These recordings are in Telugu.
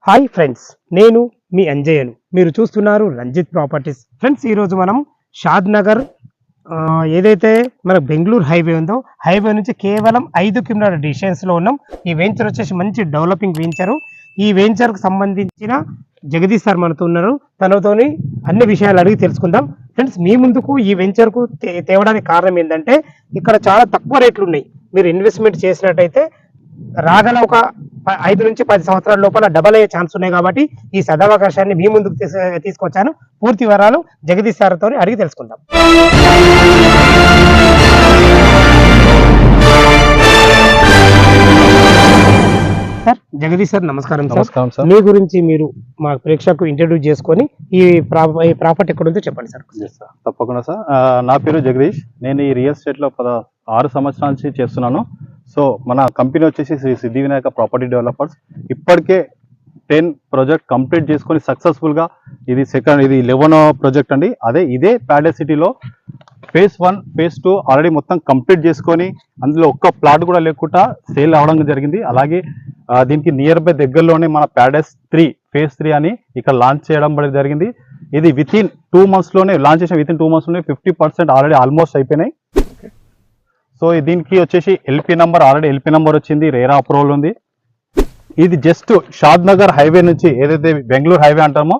హాయ్ ఫ్రెండ్స్, నేను మీ అంజయ్యను. మీరు చూస్తున్నారు రంజిత్ ప్రాపర్టీస్. ఫ్రెండ్స్, ఈరోజు మనం షాద్ నగర్ ఏదైతే మన బెంగళూరు హైవే ఉందో, హైవే నుంచి కేవలం 5 కిలోమీటర్ల డిస్టెన్స్లో ఉన్నాం. ఈ వెంచర్ వచ్చేసి మంచి డెవలపింగ్ వెంచరు. ఈ వెంచర్కి సంబంధించిన జగదీష్ సార్ మనతో ఉన్నారు. తనతోని అన్ని విషయాలు అడిగి తెలుసుకుందాం. ఫ్రెండ్స్, మీ ముందుకు ఈ వెంచర్కు తేవడానికి కారణం ఏంటంటే, ఇక్కడ చాలా తక్కువ రేట్లు ఉన్నాయి. మీరు ఇన్వెస్ట్మెంట్ చేసినట్టయితే రాగల ఒక 5 నుంచి 10 సంవత్సరాల లోపల డబల్ అయ్యే ఛాన్స్ ఉన్నాయి. కాబట్టి ఈ సదవకాశాన్ని మీ ముందుకు తీసుకొచ్చాను. పూర్తి వివరాలు జగదీష్ సార్తో అడిగి తెలుసుకుందాం. సార్, జగదీష్ సార్ నమస్కారం. నమస్కారం సార్. మీ గురించి మీరు మా ప్రేక్షకులకు ఇంట్రడ్యూస్ చేసుకొని ఈ ప్రాపర్టీ ఎక్కడ ఉందో చెప్పండి సార్. తప్పకుండా సార్. నా పేరు జగదీష్. నేను ఈ రియల్ ఎస్టేట్ లో 6 సంవత్సరాల నుంచి చేస్తున్నాను. సో మన కంపెనీ వచ్చేసి శ్రీ సిద్ధి వినాయక ప్రాపర్టీ డెవలపర్స్. ఇప్పటికే 10 ప్రాజెక్ట్ కంప్లీట్ చేసుకొని సక్సెస్ఫుల్ గా ఇది 11వ ప్రాజెక్ట్ అండి. ఇదే ప్యారడైజ్ సిటీలో phase 1 phase 2 ఆల్రెడీ మొత్తం కంప్లీట్ చేసుకొని అందులో ఒక్క ప్లాట్ కూడా లేకుండా సేల్ అవడం జరిగింది. అలాగే దీనికి నియర్ బై దగ్గరలోనే మన ప్యారడైజ్ 3 phase 3 అని ఇక్కడ లాంచ్ చేయడం జరిగింది. ఇది వితిన్ 2 months లోనే లాంచ్ చేసిన. వితిన్ 2 months లోనే 50% ఆల్రెడీ ఆల్మోస్ట్ అయిపోయినాయి. సో దీనికి వచ్చేసి ఆల్రెడీ ఎల్పీ నెంబర్ వచ్చింది. రేరా అప్రూవల్ ఉంది. ఇది జస్ట్ షాద్ నగర్ హైవే నుంచి ఏదైతే బెంగళూరు హైవే అంటామో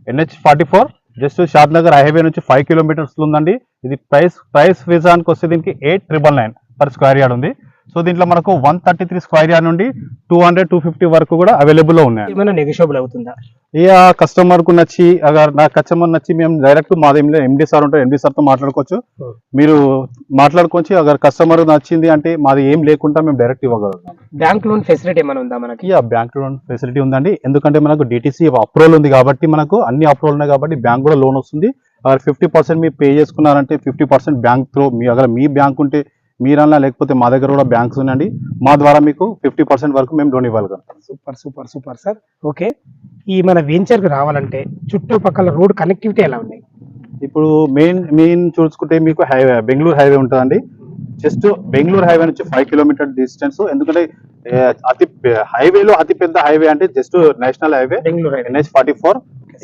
NH44 జస్ట్ షాద్ నగర్ హైవే నుంచి 5 కిలోమీటర్స్ ఉందండి. ఇది ప్రైస్ విజానికి వస్తే దీనికి 8,999 పర్ స్క్వేర్ యార్డ్ ఉంది. సో దీంట్లో మనకు 133 స్క్వేర్ యార్డ్ నుండి 200-250 వరకు కూడా అవైలబుల్ లో ఉన్నాయి. ఏమైనా నెగోషియబుల్ అవుతుందా? ఇక కస్టమర్ కు నచ్చి నా కస్టమర్ నచ్చి మేము డైరెక్ట్ మాదేం ఎండి సార్ ఉంటారు, ఎండి సార్ తో మాట్లాడుకోవచ్చు. మీరు మాట్లాడుకోవచ్చు. అగర్ కస్టమర్ నచ్చింది అంటే మాది ఏం లేకుండా మేము డైరెక్ట్ ఇవ్వగలుగుతాం. బ్యాంక్ లోన్ ఫెసిలిటీ ఏమైనా ఉందా మనకి? బ్యాంక్ లోన్ ఫెసిలిటీ ఉందండి. ఎందుకంటే మనకు డిటిసి అప్రూవల్ ఉంది కాబట్టి, మనకు అన్ని అప్రూవల్ ఉన్నాయి కాబట్టి బ్యాంక్ కూడా లోన్ వస్తుంది. 50% మీరు పే చేసుకున్నారంటే 50% బ్యాంక్ త్రూ మీ బ్యాంక్ ఉంటే మీరన్నా, లేకపోతే మా దగ్గర కూడా బ్యాంక్స్ ఉన్నాయండి. మా ద్వారా మీకు 50% వరకు మేము లోన్ ఇవ్వగలుగుతాం. Super super super sir. Okay, ఈ మన వెంచర్కి రావాలంటే చుట్టుపక్కల రోడ్ కనెక్టివిటీ ఎలా ఉన్నాయి? ఇప్పుడు మెయిన్ చూసుకుంటే మీకు బెంగళూరు హైవే ఉంటుందండి. జస్ట్ బెంగళూరు హైవే నుంచి 5 కిలోమీటర్ డిస్టెన్స్. ఎందుకంటే హైవేలో అతి పెద్ద హైవే అంటే just national highway Bengaluru NH44.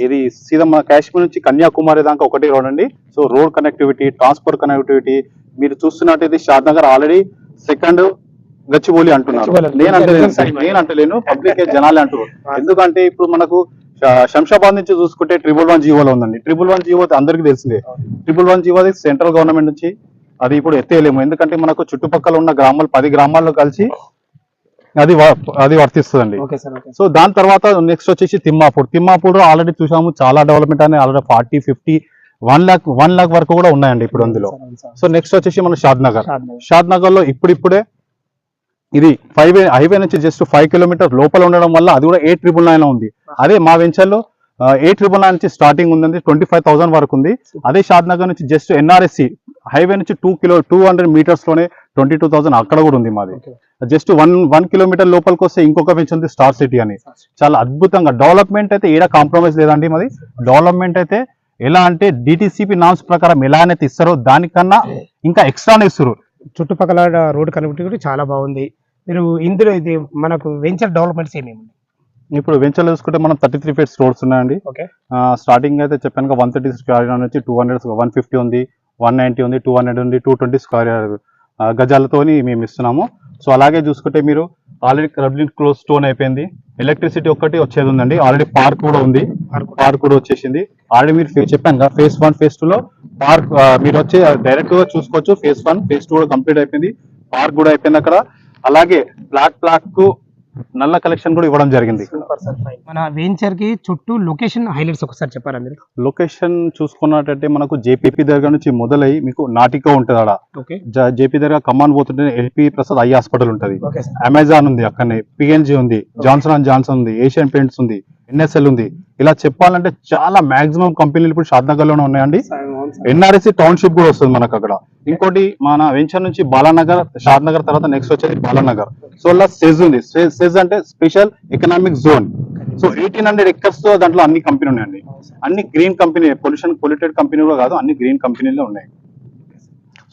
ఇది సీదా మన కాశ్మీర్ నుంచి కన్యాకుమారి దాకా ఒకటి రోడ్ అండి. So road connectivity, transport connectivity మీరు చూస్తున్నట్టు ఇది షాద్ నగర్ ఆల్రెడీ 2nd గచ్చిబౌలి అంటున్నారు. నేను అంటలేను, పబ్లిక్ జనాలే అంటారు. ఎందుకంటే ఇప్పుడు మనకు శంషాబాద్ నుంచి చూసుకుంటే 111 జీవోలో ఉందండి. 111 జీవో అందరికీ తెలిసిందే. 111 జీవో సెంట్రల్ గవర్నమెంట్ నుంచి అది ఇప్పుడు ఎత్తేయలేము. ఎందుకంటే మనకు చుట్టుపక్కల ఉన్న గ్రామాలు 10 గ్రామాల్లో కలిసి అది వర్తిస్తుందండి. సో దాని తర్వాత నెక్స్ట్ వచ్చేసి తిమ్మాపూర్ ఆల్రెడీ చూసాము. చాలా డెవలప్మెంట్ అని ఆల్రెడీ 40, 50, 1 lakh వరకు కూడా ఉన్నాయండి ఇప్పుడు అందులో. సో నెక్స్ట్ వచ్చేసి మనం షాద్ నగర్ లో ఇప్పుడిప్పుడే ఇది హైవే నుంచి జస్ట్ 5 కిలోమీటర్ లోపల ఉండడం వల్ల అది కూడా 8,999 ఉంది. అదే మా వెంచర్ లో 8,999 నుంచి స్టార్టింగ్ ఉందండి. 25,000 వరకు ఉంది. అదే షాద్ నగర్ నుంచి జస్ట్ NRSC హైవే నుంచి 200 మీటర్స్ లోనే 22,000 అక్కడ కూడా ఉంది మాది. జస్ట్ 1 కిలోమీటర్ లోపలికి వస్తే ఇంకొక వెంచర్ ఉంది, స్టార్ సిటీ అని. చాలా అద్భుతంగా డెవలప్మెంట్ అయితే ఏడా కాంప్రమైజ్ లేదండి మాది. డెవలప్మెంట్ అయితే ఎలా అంటే DTCP నామ్స్ ప్రకారం ఎలా అయితే ఇస్తారో దానికన్నా ఇంకా ఎక్స్ట్రానే ఇస్తారు. చుట్టుపక్కల రోడ్ కనెక్టివిటీ చాలా బాగుంది. మీరు ఇందులో ఇది మనకు వెంచర్ డెవలప్మెంట్స్ ఏమేమి? ఇప్పుడు వెంచర్లు చూసుకుంటే మనం 33 feet రోడ్స్ ఉన్నాయండి. స్టార్టింగ్ అయితే చెప్పాను 130 స్క్వేర్ యార్డ్ నుంచి 200, 150 ఉంది, 190 ఉంది, 200 ఉంది, 220 స్క్వేర్ యార్డ్ గజాలతోని మేము ఇస్తున్నాము. సో అలాగే చూసుకుంటే మీరు ఆల్రెడీ క్లబ్ క్లోజ్ స్టోన్ అయిపోయింది. ఎలక్ట్రిసిటీ ఒక్కటి వచ్చేది ఉందండి. ఆల్రెడీ పార్క్ కూడా ఉంది. పార్క్ కూడా వచ్చేసింది. ఆల్రెడీ మీరు చెప్పాను phase 1 phase 2 లో పార్క్ మీరు వచ్చి డైరెక్ట్ గా చూసుకోవచ్చు. phase 1 phase 2 కూడా కంప్లీట్ అయిపోయింది. పార్క్ కూడా అయిపోయింది అక్కడ. అలాగే ప్లాట్ కు నల్ల కలెక్షన్ కూడా ఇవ్వడం జరిగింది. మన వెంచర్ కి చుట్టూ లొకేషన్ హైలైట్స్ ఒకసారి చెప్పారా మీరు? లొకేషన్ చూసుకున్నట్టయితే మనకు JPP దగ్గర నుంచి మొదలై మీకు నాటికా ఉంటుంది. ఆడ JP దగ్గర కమాన్ పోతుంటే LP ప్రసాద్ ఐ హాస్పిటల్ ఉంటుంది. అమెజాన్ ఉంది, అక్కడనే PNG ఉంది, జాన్సన్ ఉంది, ఏషియన్ పెయింట్స్ ఉంది, NSL ఉంది. ఇలా చెప్పాలంటే చాలా మాక్సిమం కంపెనీలు ఇప్పుడు షాద్ నగర్ లోనే ఉన్నాయండి. NRSC టౌన్షిప్ కూడా వస్తుంది మనకు అక్కడ. ఇంకోటి మన వెంచర్ నుంచి బాలానగర్, షాద్ నగర్ తర్వాత నెక్స్ట్ వచ్చేది బాలానగర్. సో అలా సెజ్ ఉంది. సెజ్ అంటే special economic zone. So 1800 acres తో దాంట్లో అన్ని కంపెనీ ఉన్నాయండి. అన్ని గ్రీన్ కంపెనీ, పొల్యూటెడ్ కంపెనీ కూడా కాదు, అన్ని గ్రీన్ కంపెనీలో ఉన్నాయి.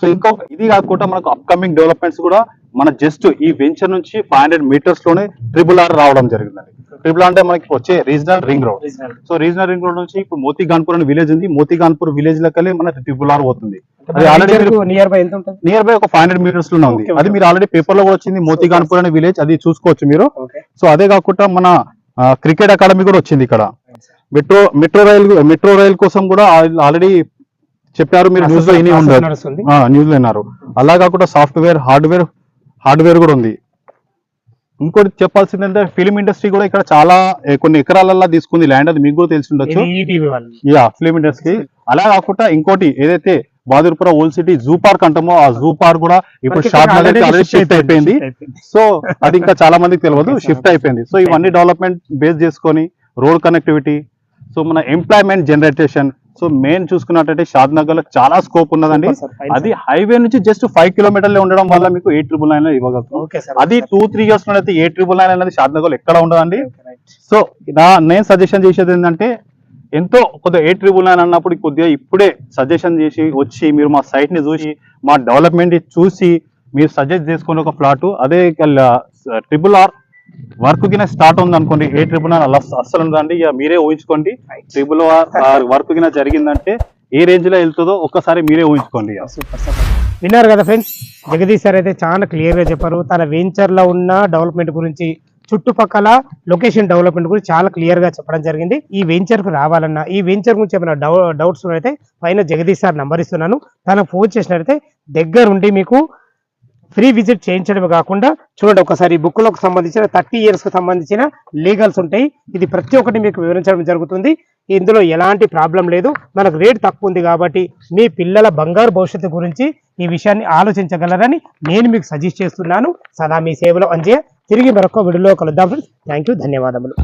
సో ఇంకొక ఇది కాకుండా మనకు అప్కమింగ్ డెవలప్మెంట్స్ కూడా మన జస్ట్ ఈ వెంచర్ నుంచి 500 meters లోనే RRR రావడం జరిగిందండి. ట్రిపుల్ అంటే మనకి వచ్చే regional ring road. So regional ring road నుంచి ఇప్పుడు మోతీ గాన్పూర్ అనే విలేజ్ ఉంది, మోతీ గాన్పూర్ విలేజ్ లెక్కలే మన ట్రిపుల్ ఆర్ పోతుంది. అది ఆల్రెడీ నియర్ బై ఎంత ఉంటుంది? నియర్ బై ఒక 500 మీటర్స్ లోనే ఉంది. అది మీరు ఆల్రెడీ పేపర్ లో కూడా వచ్చింది, మోతీ గాన్పూర్ అనే విలేజ్, అది చూసుకోవచ్చు మీరు. సో అదే కాకుండా మన క్రికెట్ అకాడమీ కూడా వచ్చింది ఇక్కడ. మెట్రో రైల్ కోసం కూడా ఆల్రెడీ చెప్పారు, మీరు న్యూస్ లో న్యూస్ లో విన్నారు. అలా కాకుండా సాఫ్ట్వేర్ హార్డ్వేర్ కూడా ఉంది. ఇంకోటి చెప్పాల్సింది అంటే ఫిలిం ఇండస్ట్రీ కూడా ఇక్కడ చాలా కొన్ని ఎకరాలల్లో తీసుకుంది ల్యాండ్, అది మీకు కూడా తెలిసి ఉండొచ్చు. Film industry. అలా కాకుండా ఇంకోటి ఏదైతే Bahadurpura old city zoo park అంటామో, ఆ జూ పార్క్ కూడా ఇప్పుడు షాద్ నగర్ కి ఆల్రెడీ షిఫ్ట్ అయిపోయింది. సో అది ఇంకా చాలా మందికి తెలియదు, షిఫ్ట్ అయిపోయింది. సో ఇవన్నీ డెవలప్మెంట్ బేస్ చేసుకొని రోడ్ కనెక్టివిటీ, సో మన ఎంప్లాయ్మెంట్ జనరేషన్. సో మెయిన్ చూసుకున్నట్టయితే షాద్ నగర్ లో చాలా స్కోప్ ఉన్నదండి. అది హైవే నుంచి జస్ట్ 5 కిలోమీటర్లే ఉండడం వల్ల మీకు 899 ఇవ్వగలుగుతాం. అది 2-3 ఇయర్స్ లో అయితే 899 అనేది షాద్ నగర్ లో ఎక్కడ ఉండదండి. సో నేను సజెషన్ చేసేది ఏంటంటే, ఎంతో కొద్దిగా 899 అన్నప్పుడు కొద్దిగా ఇప్పుడే సజెషన్ చేసి వచ్చి మీరు మా సైట్ ని చూసి మా డెవలప్మెంట్ చూసి మీరు సజెస్ట్ చేసుకుని ఒక ప్లాట్. అదే ట్రిపుల్ ఆర్ వర్క్ కింద స్టార్ట్ ఉంది అనుకోండి, 899 అలా అస్సలు ఉందండి. ఇక మీరే ఊహించుకోండి, ట్రిపుల్ ఆర్ వర్క్ కింద జరిగిందంటే ఏ రేంజ్ లో వెళ్తుందో ఒక్కసారి మీరే ఊహించుకోండి. విన్నారు కదా ఫ్రెండ్స్, జగదీష్ సార్ అయితే చాలా క్లియర్ గా చెప్పారు. తన వెంచర్ లో ఉన్న డెవలప్మెంట్ గురించి, చుట్టుపక్కల లొకేషన్ డెవలప్మెంట్ గురించి చాలా క్లియర్ గా చెప్పడం జరిగింది. ఈ వెంచర్ కు రావాలన్నా, ఈ వెంచర్ గురించి ఏమైనా డౌట్స్ అయితే పైన జగదీష్ సార్ నంబర్ ఇస్తున్నాను, తనకు ఫోన్ చేసినట్లయితే దగ్గరుండి మీకు ఫ్రీ విజిట్ చేయించడమే కాకుండా, చూడండి ఒకసారి ఈ బుక్ లకు సంబంధించిన 30 years కు సంబంధించిన లీగల్స్ ఉంటాయి. ఇది ప్రతి ఒక్కటి మీకు వివరించడం జరుగుతుంది. ఇందులో ఎలాంటి ప్రాబ్లం లేదు. మనకు రేట్ తక్కువ ఉంది కాబట్టి మీ పిల్లల బంగారు భవిష్యత్తు గురించి ఈ విషయాన్ని ఆలోచించగలరని నేను మీకు సజెస్ట్ చేస్తున్నాను. సదా మీ సేవలో అంజయ్య. తిరిగి మరొక వీడియోలో కలుద్దాం. థ్యాంక్ యూ, ధన్యవాదములు.